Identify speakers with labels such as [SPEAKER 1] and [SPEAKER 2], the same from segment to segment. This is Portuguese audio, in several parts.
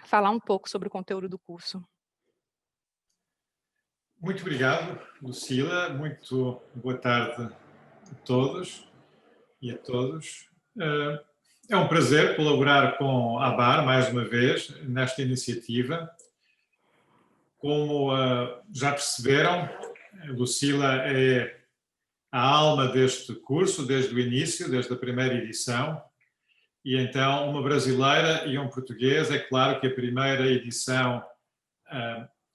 [SPEAKER 1] falar um pouco sobre o conteúdo do curso.
[SPEAKER 2] Muito obrigado, Lucila. Muito boa tarde a todos e a todos. É um prazer colaborar com a ABAR, mais uma vez, nesta iniciativa. Como já perceberam, a Lucila é a alma deste curso, desde o início, desde a primeira edição. E então, uma brasileira e um português, é claro que a primeira edição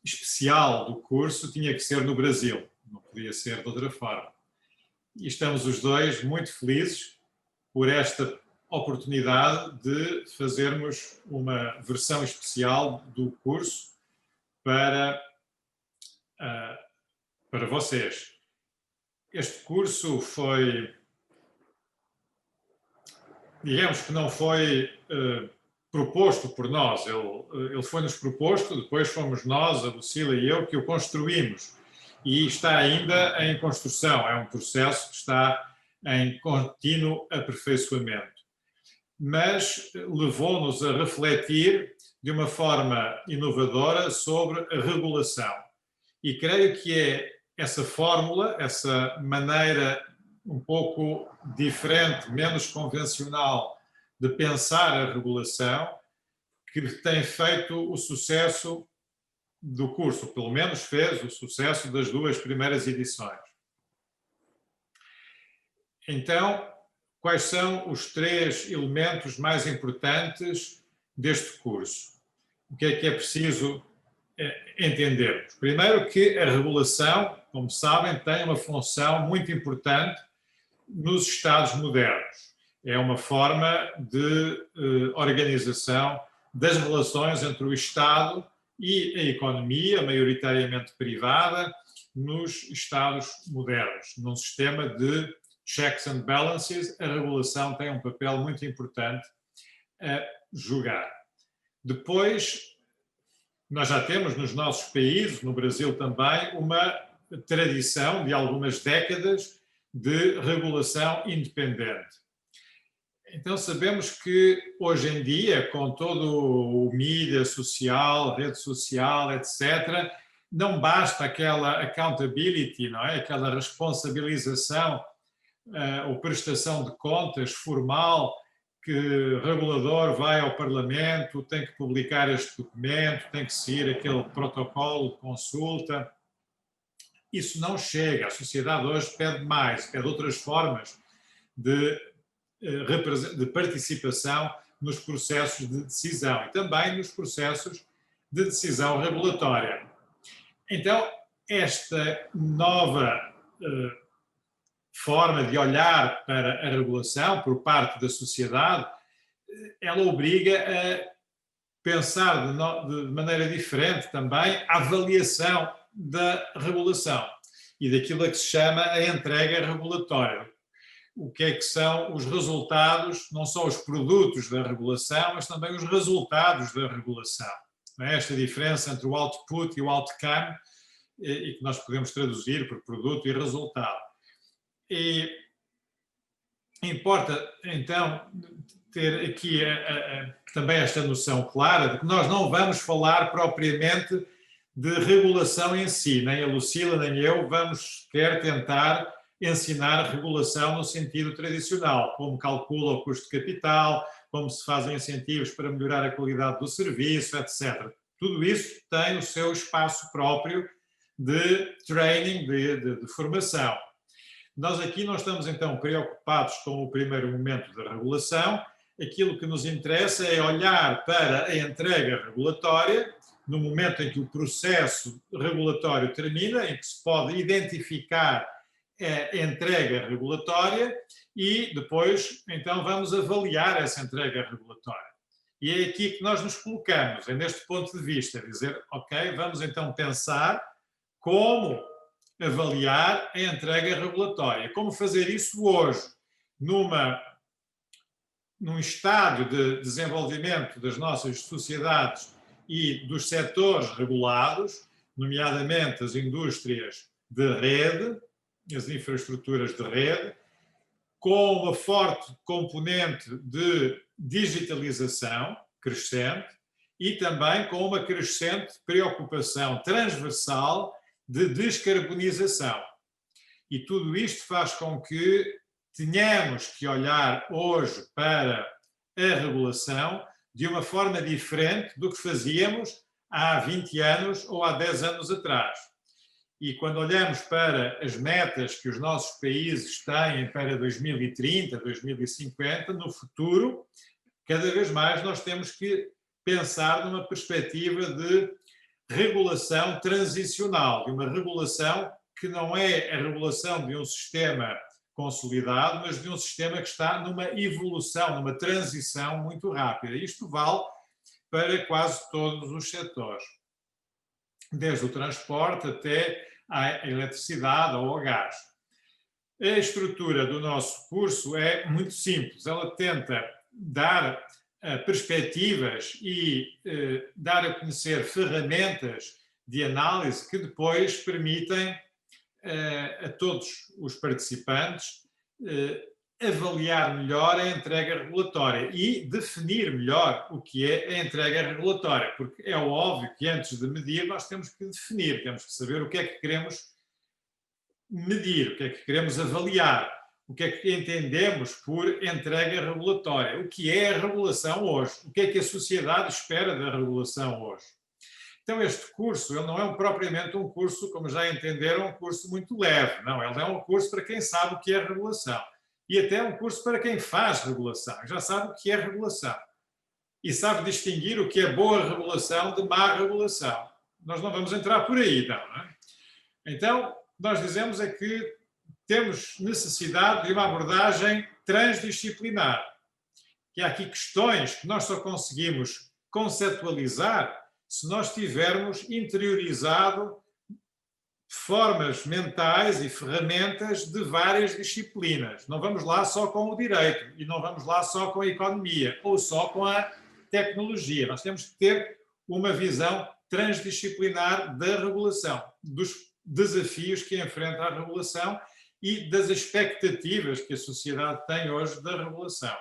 [SPEAKER 2] especial do curso tinha que ser no Brasil, não podia ser de outra forma. E estamos os dois muito felizes por esta oportunidade de fazermos uma versão especial do curso para vocês. Este curso foi, digamos que não foi proposto por nós, ele foi-nos proposto, depois fomos nós, a Lucila e eu, que o construímos. E está ainda em construção, é um processo que está em contínuo aperfeiçoamento. Mas levou-nos a refletir de uma forma inovadora sobre a regulação. E creio que é essa fórmula, essa maneira um pouco diferente, menos convencional de pensar a regulação, que tem feito o sucesso do curso, pelo menos fez o sucesso das duas primeiras edições. Então, quais são os três elementos mais importantes deste curso? O que é preciso entendermos? Primeiro, que a regulação, como sabem, tem uma função muito importante nos Estados modernos. É uma forma de organização das relações entre o Estado e a economia, maioritariamente privada, nos Estados modernos. Num sistema de checks and balances, a regulação tem um papel muito importante a jogar. Depois, nós já temos nos nossos países, no Brasil também, uma tradição de algumas décadas de regulação independente. Então sabemos que hoje em dia, com todo o mídia social, rede social, etc., não basta aquela accountability, não é? Aquela responsabilização ou prestação de contas formal que o regulador vai ao Parlamento, tem que publicar este documento, tem que seguir aquele protocolo de consulta. Isso não chega. A sociedade hoje pede mais, pede outras formas de participação nos processos de decisão e também nos processos de decisão regulatória. Então, esta nova forma de olhar para a regulação por parte da sociedade, ela obriga a pensar de maneira diferente também a avaliação da regulação e daquilo a que se chama a entrega regulatória. O que é que são os resultados, não só os produtos da regulação, mas também os resultados da regulação. Esta diferença entre o output e o outcome, e que nós podemos traduzir por produto e resultado. E importa, então, ter aqui também esta noção clara de que nós não vamos falar propriamente de regulação em si, nem a Lucila nem eu vamos querer tentar ensinar regulação no sentido tradicional, como calcula o custo de capital, como se fazem incentivos para melhorar a qualidade do serviço, etc. Tudo isso tem o seu espaço próprio de training, de formação. Nós aqui não estamos então preocupados com o primeiro momento da regulação. Aquilo que nos interessa é olhar para a entrega regulatória, no momento em que o processo regulatório termina, em que se pode identificar a entrega regulatória e depois, então, vamos avaliar essa entrega regulatória. E é aqui que nós nos colocamos, é neste ponto de vista, dizer, ok, vamos então pensar como avaliar a entrega regulatória, como fazer isso hoje, num estádio de desenvolvimento das nossas sociedades e dos setores regulados, nomeadamente as indústrias de rede, as infraestruturas de rede, com uma forte componente de digitalização crescente e também com uma crescente preocupação transversal de descarbonização. E tudo isto faz com que tenhamos que olhar hoje para a regulação de uma forma diferente do que fazíamos há 20 anos ou há 10 anos atrás. E quando olhamos para as metas que os nossos países têm para 2030, 2050, no futuro, cada vez mais nós temos que pensar numa perspectiva de regulação transicional, de uma regulação que não é a regulação de um sistema consolidado, mas de um sistema que está numa evolução, numa transição muito rápida. Isto vale para quase todos os setores, desde o transporte até a eletricidade ou ao gás. A estrutura do nosso curso é muito simples, ela tenta dar perspectivas e dar a conhecer ferramentas de análise que depois permitem a todos os participantes avaliar melhor a entrega regulatória e definir melhor o que é a entrega regulatória, porque é óbvio que antes de medir nós temos que definir, temos que saber o que é que queremos medir, o que é que queremos avaliar, o que é que entendemos por entrega regulatória, o que é a regulação hoje, o que é que a sociedade espera da regulação hoje. Então este curso, ele não é propriamente um curso, como já entenderam, um curso muito leve, não, ele é um curso para quem sabe o que é regulação e até um curso para quem faz regulação, já sabe o que é regulação e sabe distinguir o que é boa regulação de má regulação. Nós não vamos entrar por aí, não é? Então, nós dizemos é que temos necessidade de uma abordagem transdisciplinar, que há aqui questões que nós só conseguimos conceptualizar se nós tivermos interiorizado formas mentais e ferramentas de várias disciplinas. Não vamos lá só com o direito e não vamos lá só com a economia ou só com a tecnologia. Nós temos que ter uma visão transdisciplinar da regulação, dos desafios que enfrenta a regulação e das expectativas que a sociedade tem hoje da regulação.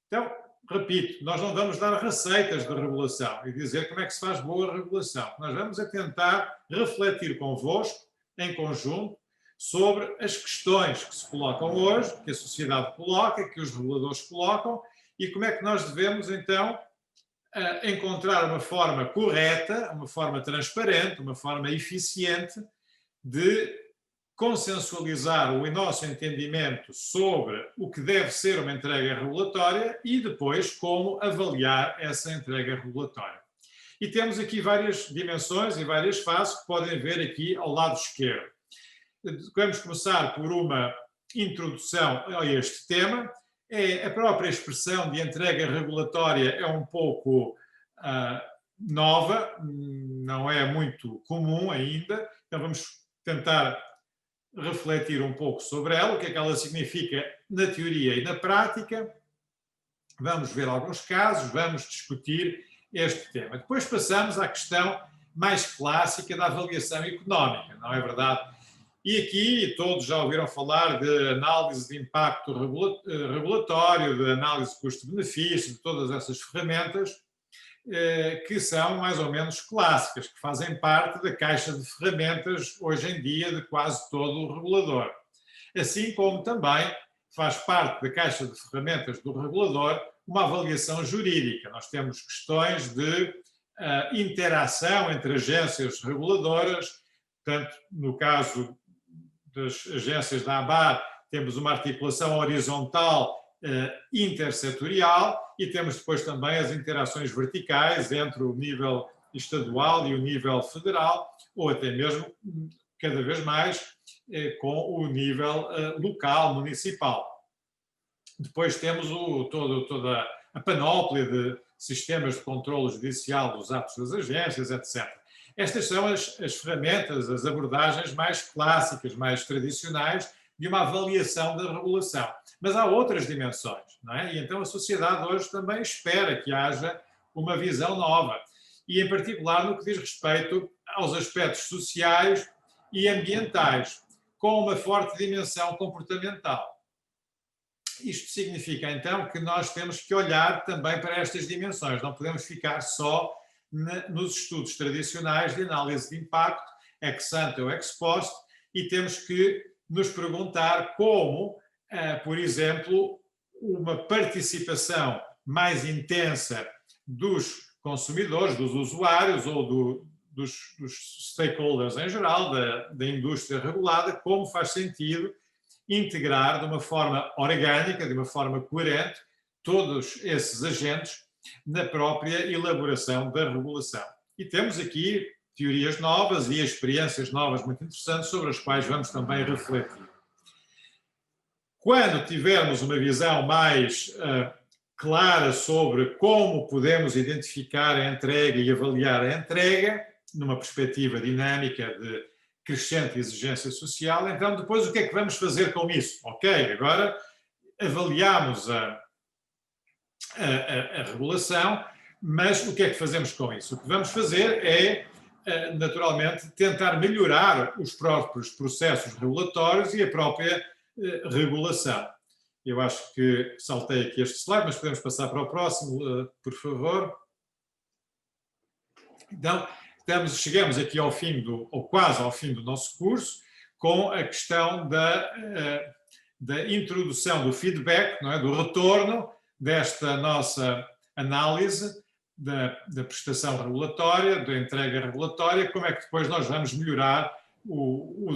[SPEAKER 2] Então, repito, nós não vamos dar receitas de regulação e dizer como é que se faz boa regulação. Nós vamos tentar refletir convosco, em conjunto, sobre as questões que se colocam hoje, que a sociedade coloca, que os reguladores colocam, e como é que nós devemos, então, encontrar uma forma correta, uma forma transparente, uma forma eficiente de consensualizar o nosso entendimento sobre o que deve ser uma entrega regulatória e depois como avaliar essa entrega regulatória. E temos aqui várias dimensões e várias fases que podem ver aqui ao lado esquerdo. Vamos começar por uma introdução a este tema. A própria expressão de entrega regulatória é um pouco nova, não é muito comum ainda, então vamos tentar refletir um pouco sobre ela, o que é que ela significa na teoria e na prática. Vamos ver alguns casos, vamos discutir este tema. Depois passamos à questão mais clássica da avaliação económica, não é verdade? E aqui todos já ouviram falar de análise de impacto regulatório, de análise de custo-benefício, de todas essas ferramentas que são mais ou menos clássicas, que fazem parte da caixa de ferramentas hoje em dia de quase todo o regulador. Assim como também faz parte da caixa de ferramentas do regulador uma avaliação jurídica. Nós temos questões de interação entre agências reguladoras, tanto no caso das agências da ABAR, temos uma articulação horizontal intersetorial e temos depois também as interações verticais entre o nível estadual e o nível federal, ou até mesmo, cada vez mais, com o nível local, municipal. Depois temos toda a panóplia de sistemas de controle judicial dos atos das agências, etc. Estas são as ferramentas, as abordagens mais clássicas, mais tradicionais de uma avaliação da regulação. Mas há outras dimensões, não é? E então a sociedade hoje também espera que haja uma visão nova, e em particular no que diz respeito aos aspectos sociais e ambientais, com uma forte dimensão comportamental. isto significa, então, que nós temos que olhar também para estas dimensões, não podemos ficar só nos estudos tradicionais de análise de impacto, ex ante ou ex post, e temos que nos perguntar como, por exemplo, uma participação mais intensa dos consumidores, dos usuários ou dos stakeholders em geral, da indústria regulada, como faz sentido integrar de uma forma orgânica, de uma forma coerente, todos esses agentes na própria elaboração da regulação. E temos aqui teorias novas e experiências novas muito interessantes sobre as quais vamos também refletir. Quando tivermos uma visão mais clara sobre como podemos identificar a entrega e avaliar a entrega, numa perspectiva dinâmica de crescente exigência social, então depois o que é que vamos fazer com isso? Ok, agora avaliamos a regulação, mas o que é que fazemos com isso? O que vamos fazer é, naturalmente, tentar melhorar os próprios processos regulatórios e a própria regulação. Eu acho que saltei aqui este slide, mas podemos passar para o próximo, por favor. Então, chegamos aqui ao fim ou quase ao fim do nosso curso, com a questão da introdução do feedback, não é? Do retorno desta nossa análise da prestação regulatória, da entrega regulatória, como é que depois nós vamos melhorar o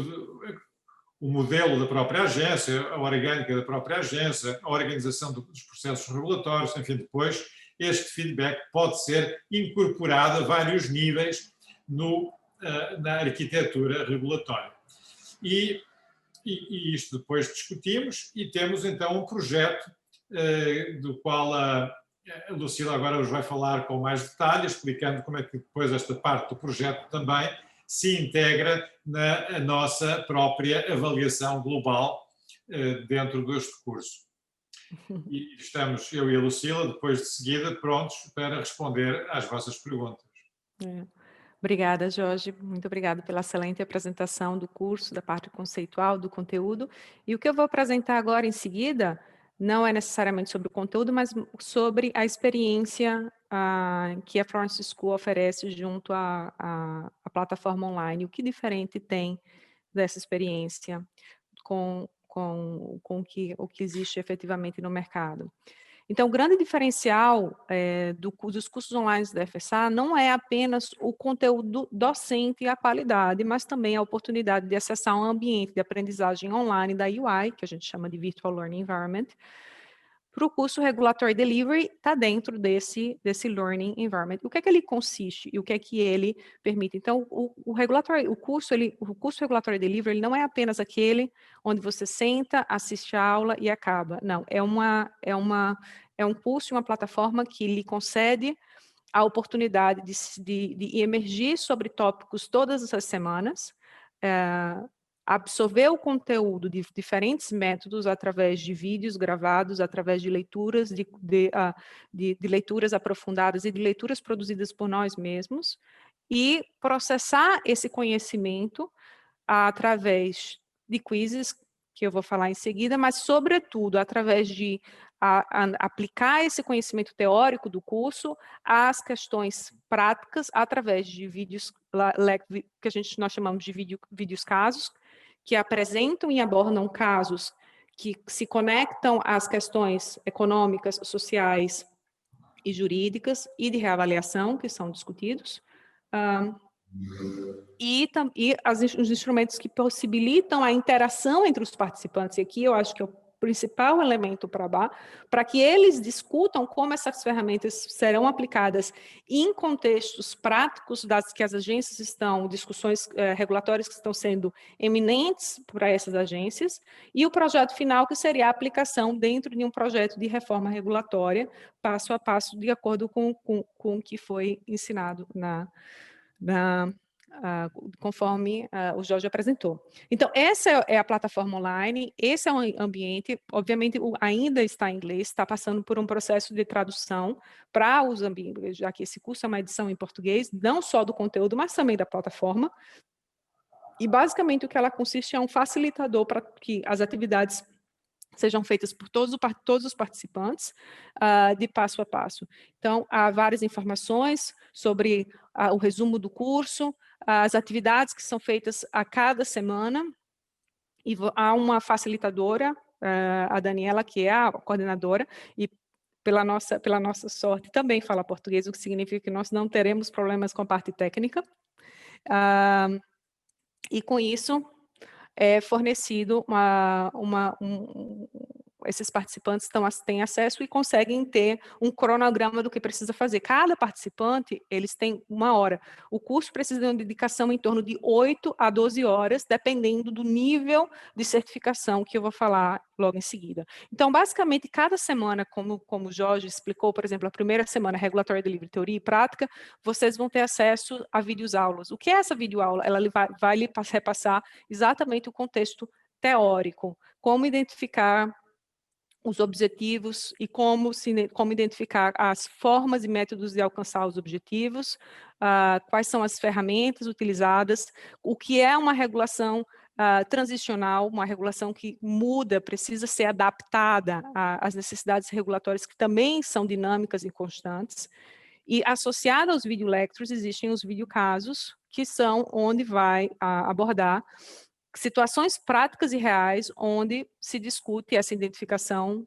[SPEAKER 2] modelo da própria agência, a orgânica da própria agência, a organização dos processos regulatórios, enfim, depois este feedback pode ser incorporado a vários níveis na arquitetura regulatória. E isto depois discutimos e temos então um projeto do qual a Lucila agora vos vai falar com mais detalhe, explicando como é que depois esta parte do projeto também se integra na nossa própria avaliação global dentro deste curso. E estamos, eu e a Lucila, depois de seguida, prontos para responder às vossas perguntas.
[SPEAKER 1] Obrigada, Jorge. Muito obrigada pela excelente apresentação do curso, da parte conceitual, do conteúdo. E o que eu vou apresentar agora em seguida não é necessariamente sobre o conteúdo, mas sobre a experiência que a Florence School oferece junto à plataforma online. O que diferente tem dessa experiência com o que existe efetivamente no mercado. Então, o grande diferencial dos cursos online da FSA não é apenas o conteúdo docente e a qualidade, mas também a oportunidade de acessar um ambiente de aprendizagem online da UI, que a gente chama de Virtual Learning Environment. Para o curso Regulatory Delivery, está dentro desse Learning Environment. O que é que ele consiste e o que é que ele permite? Então, o curso Regulatory Delivery ele não é apenas aquele onde você senta, assiste a aula e acaba. Não, é um curso e uma plataforma que lhe concede a oportunidade de emergir sobre tópicos todas as semanas, absorver o conteúdo de diferentes métodos através de vídeos gravados, através de leituras, de leituras aprofundadas e de leituras produzidas por nós mesmos, e processar esse conhecimento através de quizzes, que eu vou falar em seguida, mas, sobretudo, através de aplicar esse conhecimento teórico do curso às questões práticas, através de vídeos que nós chamamos de vídeos casos, que apresentam e abordam casos que se conectam às questões econômicas, sociais e jurídicas e de reavaliação que são discutidos, os instrumentos que possibilitam a interação entre os participantes. E aqui eu acho que é o principal elemento para que eles discutam como essas ferramentas serão aplicadas em contextos práticos que as agências discussões regulatórias que estão sendo eminentes para essas agências, e o projeto final, que seria a aplicação dentro de um projeto de reforma regulatória, passo a passo, de acordo com o que foi ensinado conforme o Jorge apresentou. Então, essa é a plataforma online, esse é um ambiente, obviamente ainda está em inglês, está passando por um processo de tradução para os ambientes, já que esse curso é uma edição em português, não só do conteúdo, mas também da plataforma. E, basicamente, o que ela consiste é um facilitador para que as atividades sejam feitas por todos os participantes, de passo a passo. Então, há várias informações sobre o resumo do curso, as atividades que são feitas a cada semana, e há uma facilitadora, a Daniela, que é a coordenadora, e pela nossa sorte também fala português, o que significa que nós não teremos problemas com a parte técnica. E com isso, é fornecido esses participantes têm acesso e conseguem ter um cronograma do que precisa fazer. Cada participante, eles têm 1 hora. O curso precisa de uma dedicação em torno de 8 a 12 horas, dependendo do nível de certificação que eu vou falar logo em seguida. Então, basicamente, cada semana, como o Jorge explicou, por exemplo, a primeira semana, Regulatory Delivery, Teoria e Prática, vocês vão ter acesso a vídeos aulas. O que é essa videoaula? Ela vai lhe repassar exatamente o contexto teórico, como identificar os objetivos e como identificar as formas e métodos de alcançar os objetivos, quais são as ferramentas utilizadas, o que é uma regulação transicional, uma regulação que muda, precisa ser adaptada às necessidades regulatórias que também são dinâmicas e constantes. E associado aos video lectures existem os videocasos, que são onde vai abordar situações práticas e reais onde se discute essa identificação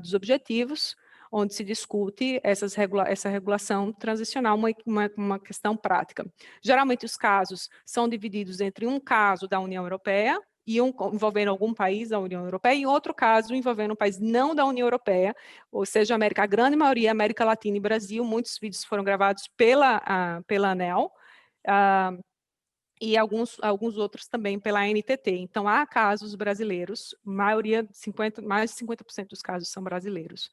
[SPEAKER 1] dos objetivos, onde se discute essa regulação transicional, uma questão prática. Geralmente os casos são divididos entre um caso da União Europeia, e envolvendo algum país da União Europeia, e outro caso envolvendo um país não da União Europeia, ou seja, a grande maioria, América Latina e Brasil. Muitos vídeos foram gravados pela ANEEL, e alguns outros também pela NTT. Então, há casos brasileiros, mais de 50% dos casos são brasileiros.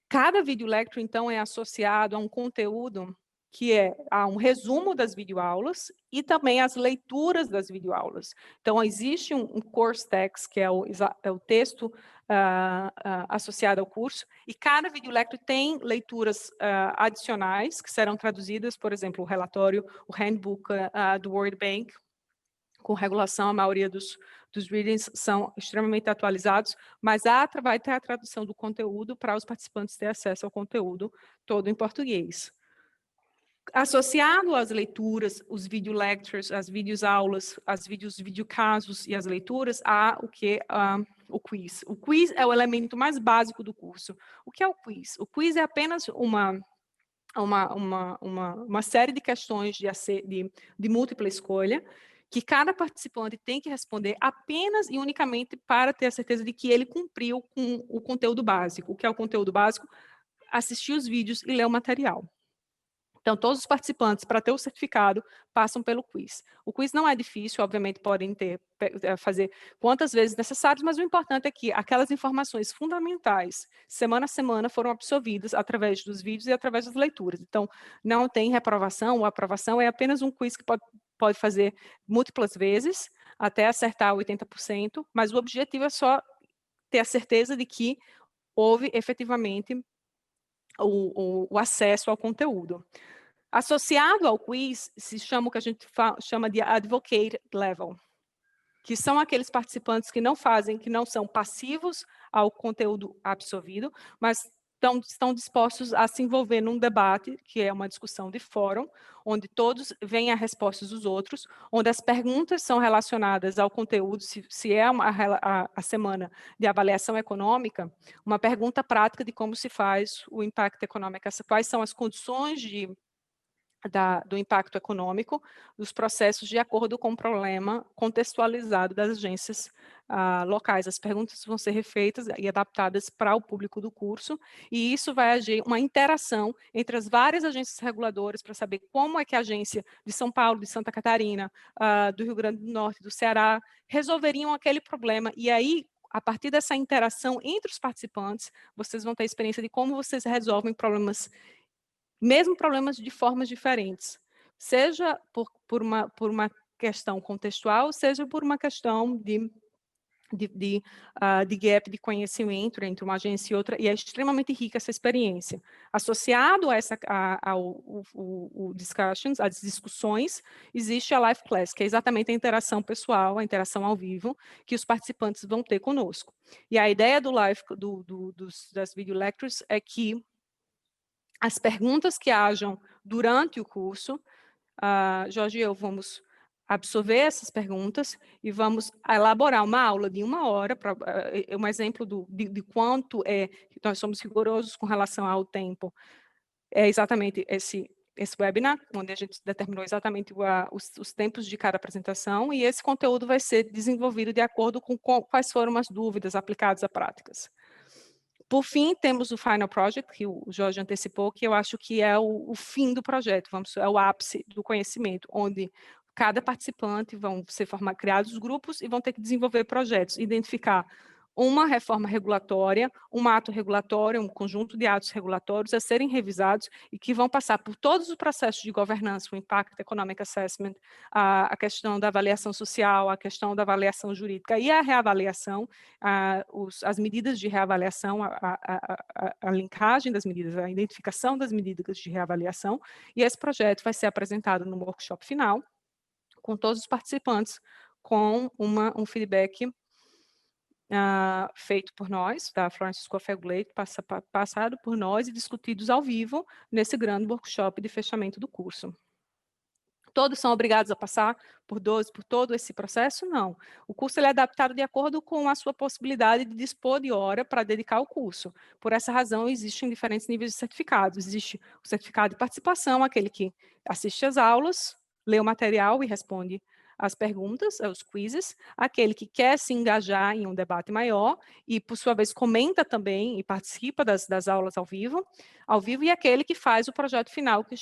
[SPEAKER 1] Cada video lecture, então, é associado a um conteúdo que é um resumo das videoaulas e também as leituras das videoaulas. Então, existe um course text, que é o texto associado ao curso, e cada video lecture tem leituras adicionais que serão traduzidas, por exemplo, o relatório, o handbook do World Bank, com regulação, a maioria dos readings são extremamente atualizados, mas vai ter a tradução do conteúdo para os participantes ter acesso ao conteúdo todo em português. Associado às leituras, os video lectures, as videoaulas, os videocasos e as leituras, há o que? O quiz. O quiz é o elemento mais básico do curso. O que é o quiz? O quiz é apenas uma série de questões de múltipla escolha, que cada participante tem que responder apenas e unicamente para ter a certeza de que ele cumpriu com o conteúdo básico. O que é o conteúdo básico? Assistir os vídeos e ler o material. Então, todos os participantes, para ter o certificado, passam pelo quiz. O quiz não é difícil, obviamente podem fazer quantas vezes necessários, mas o importante é que aquelas informações fundamentais, semana a semana, foram absorvidas através dos vídeos e através das leituras. Então, não tem reprovação ou aprovação, é apenas um quiz que pode fazer múltiplas vezes, até acertar 80%, mas o objetivo é só ter a certeza de que houve efetivamente o acesso ao conteúdo. Associado ao quiz, se chama o que a gente chama de advocate level, que são aqueles participantes que não são passivos ao conteúdo absorvido, mas estão dispostos a se envolver num debate, que é uma discussão de fórum, onde todos veem as respostas dos outros, onde as perguntas são relacionadas ao conteúdo, se é a semana de avaliação econômica, uma pergunta prática de como se faz o impacto econômico, quais são as condições do impacto econômico dos processos de acordo com o problema contextualizado das agências locais. As perguntas vão ser refeitas e adaptadas para o público do curso, e isso vai agir uma interação entre as várias agências reguladoras para saber como é que a agência de São Paulo, de Santa Catarina, do Rio Grande do Norte, do Ceará, resolveriam aquele problema. E aí, a partir dessa interação entre os participantes, vocês vão ter a experiência de como vocês resolvem problemas, mesmo problemas de formas diferentes, seja por uma questão contextual, seja por uma questão de de gap de conhecimento entre uma agência e outra, e é extremamente rica essa experiência. Associado a essa, o discussions, as discussões, existe a live class, que é exatamente a interação pessoal, a interação ao vivo, que os participantes vão ter conosco. E a ideia do live, das video lectures é que as perguntas que hajam durante o curso, Jorge e eu vamos absorver essas perguntas e vamos elaborar uma aula de 1 hora, um exemplo de quanto nós somos rigorosos com relação ao tempo, é exatamente esse webinar, onde a gente determinou exatamente os tempos de cada apresentação, e esse conteúdo vai ser desenvolvido de acordo com quais foram as dúvidas aplicadas a práticas. Por fim, temos o Final Project, que o Jorge antecipou, que eu acho que é o fim do projeto, é o ápice do conhecimento, onde cada participante vão ser criados grupos e vão ter que desenvolver projetos, identificar uma reforma regulatória, um ato regulatório, um conjunto de atos regulatórios a serem revisados e que vão passar por todos os processos de governança, o Impact Economic Assessment, a questão da avaliação social, a questão da avaliação jurídica e a reavaliação, as medidas de reavaliação, a linkagem das medidas, a identificação das medidas de reavaliação, e esse projeto vai ser apresentado no workshop final, com todos os participantes, com um feedback feito por nós, da Florence School of Regulate, passado por nós e discutidos ao vivo nesse grande workshop de fechamento do curso. Todos são obrigados a passar por todo esse processo? Não. O curso ele é adaptado de acordo com a sua possibilidade de dispor de hora para dedicar ao curso. Por essa razão, existem diferentes níveis de certificados. Existe o certificado de participação, aquele que assiste às aulas, lê o material e responde as perguntas, os quizzes, aquele que quer se engajar em um debate maior e, por sua vez, comenta também e participa das aulas ao vivo, e aquele que faz o projeto final, que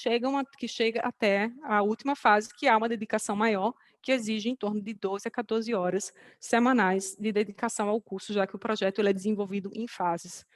[SPEAKER 1] chega até a última fase, que há uma dedicação maior, que exige em torno de 12 a 14 horas semanais de dedicação ao curso, já que o projeto ele é desenvolvido em fases.